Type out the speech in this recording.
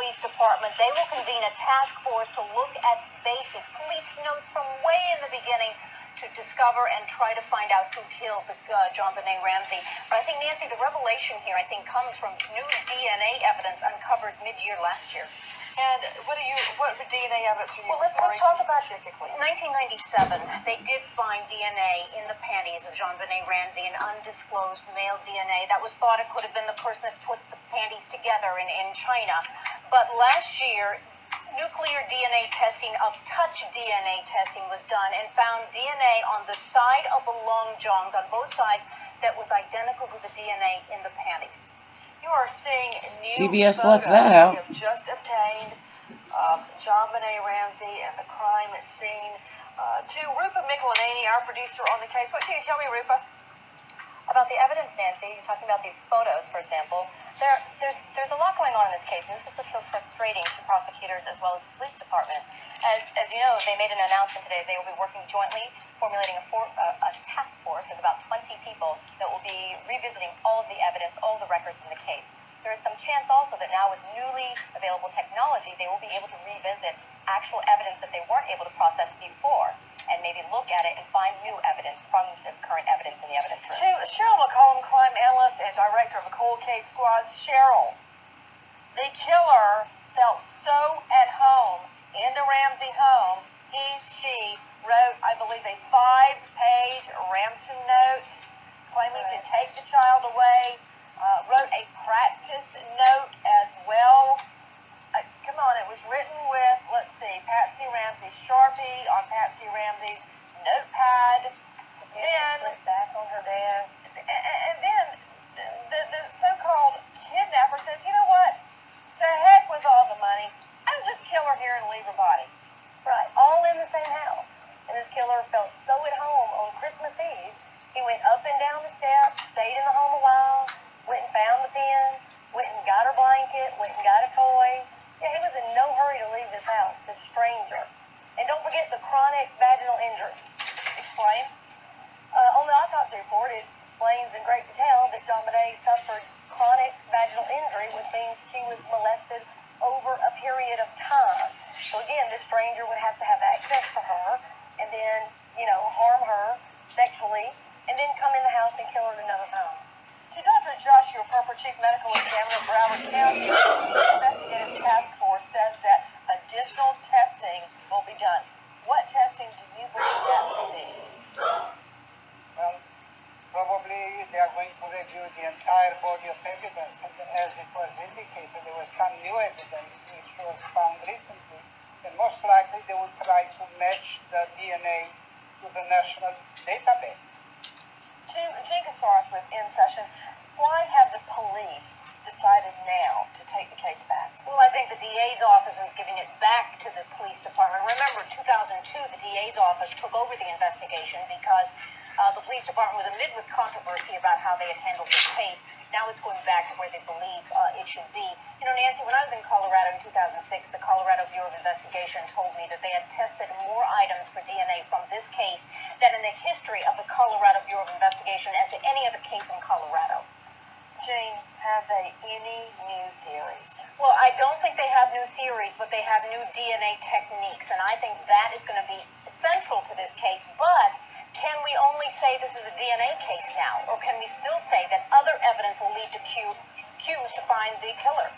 Police Department. They will convene a task force to look at basics, police notes from way in the beginning, to discover and try to find out who killed JonBenet Ramsey. But I think, Nancy, the revelation here, I think, comes from new DNA evidence uncovered mid-year last year. And what DNA evidence are you let's referring talk to about specifically? 1997, they did find DNA in the panties of JonBenet Ramsey, an undisclosed male DNA that was thought it could have been the person that put the panties together in China. But last year, nuclear DNA testing of touch DNA testing was done and found DNA on the side of the long johns, on both sides, that was identical to the DNA in the panties. You are seeing new CBS photos left that out. we have just obtained of JonBenet Ramsey and the crime scene. To Rupa Michelini, our producer on the case. What can you tell me, Rupa? About the evidence, Nancy, you're talking about these photos, for example. There's a lot going on in this case, and this is what's so frustrating to prosecutors as well as the police department. As you know, they made an announcement today. They will be working jointly, formulating a task force of about 20 people that will be revisiting all of the evidence, all of the records in the case. There is some chance also that now with newly available technology, they will be able to revisit actual evidence that they weren't able to process before, and maybe look at it and find new evidence from this current evidence in the evidence room. To Cheryl McCollum, crime analyst and director of the Cold Case Squad. Cheryl, the killer felt so at home in the Ramsey home. She wrote, I believe, a 5-page ransom note claiming to take the child away. Wrote a practice note as well. Come on, it was written with, let's see, Patsy Ramsey's Sharpie on Patsy Ramsey's notepad. Then back on her dad. And then the so-called kidnapper says, you know what? To heck with all the money. I'll just kill her here and leave her body. Right, all in the same house. And this killer felt so at home on Christmas Eve, he went up and down the steps, stayed in the home a while, went and found the pen, went and got her blanket, went and got a toy. Yeah, he was in no hurry to leave this house, this stranger. And don't forget the chronic vaginal injury. Explain. On the autopsy report, it explains in great detail that JonBenet suffered chronic vaginal injury, which means she was molested over a period of time. So again, this stranger would have to have access to her and then, harm her sexually and then come in the house and kill her at another time. To Dr. Joshua Perper, Chief Medical Examiner of Broward County, the investigative task force says that additional testing will be done. What testing do you believe that will be? Well, probably they are going to review the entire body of evidence. As it was indicated, there was some new evidence which was found recently, and most likely they would try to match the DNA to the national database. To Jinkasaurus within session, why have the police decided now to take the case back? Well, I think the DA's office is giving it back to the police department. Remember, in 2002, the DA's office took over the investigation because the police department was amid with controversy about how they had handled this case. Now it's going back to where they believe it should be. Nancy, when I was in Colorado in 2006, the Colorado Bureau of Investigation told me that they had tested more items for DNA from this case than in the history of the Colorado Bureau of Investigation as to any other case in Colorado. Jane, have they any new theories? Well, I don't think they have new theories, but they have new DNA techniques, and I think that is going to be central to this case. But can we only say this is a DNA case now, or can we still say that other evidence will lead to clues to find the killer?